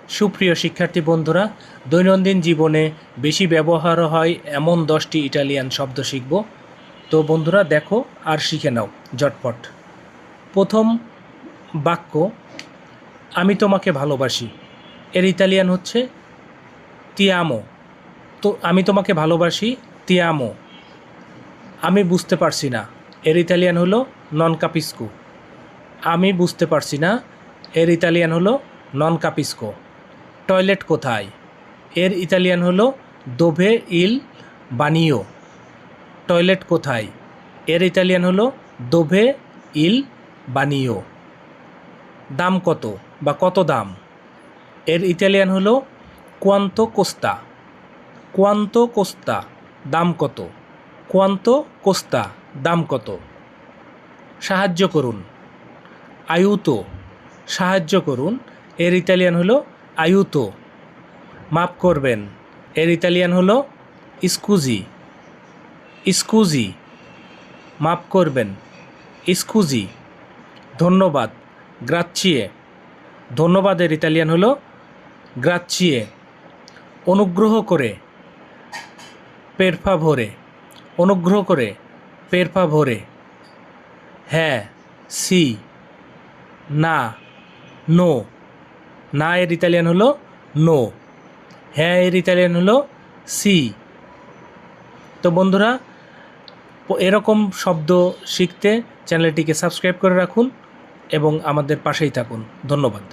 সুপ্রিয় শিক্ষার্থী বন্ধুরা, দৈনন্দিন জীবনে বেশি ব্যবহার হয় এমন 10টি ইটালিয়ান শব্দ শিখব। তো বন্ধুরা দেখো আর শিখে নাও ঝটপট। প্রথম বাক্য, আমি তোমাকে ভালোবাসি। এর ইতালিয়ান হচ্ছে তি আমো। তো আমি তোমাকে ভালোবাসি, তি আমো। আমি বুঝতে পারছি না, এর ইতালিয়ান হলো নন কাপিস্কো। আমি বুঝতে পারছি না, এর ইতালিয়ান হলো নন কাপিস্কো। টয়লেট কোথায়? এর ইতালিয়ান হলো দোভে ইল বানিও। টয়লেট কোথায়? এর ইতালিয়ান হলো দোভে ইল বানিও। দাম কত বা কত দাম? এর ইতালিয়ান হলো কোয়ান্তো কোস্তা। কোয়ান্তো কোস্তা, দাম কত? কোয়ান্তো কোস্তা, দাম কত? সাহায্য করুন, আয়ুতো। সাহায্য করুন, এর ইতালিয়ান হলো আয়ুতো। মাফ করবেন, এর ইতালিয়ান হলো স্কুজি। স্কুজি, মাফ করবেন, স্কুজি। ধন্যবাদ, গ্রাচ্চিয়ে। ধন্যবাদের ইতালিয়ান হলো গ্রাচ্চিয়ে। অনুগ্রহ করে, পেরফাভোরে। অনুগ্রহ করে, পেরফাভোরে। হ্যাঁ, সি। না, নো। না এর ইতালিয়ান হলো নো। হ্যাঁ এর ইতালিয়ান হলো সি। তো বন্ধুরা, এরকম শব্দ শিখতে চ্যানেলটিকে সাবস্ক্রাইব করে রাখুন এবং আমাদের পাশেই থাকুন। ধন্যবাদ।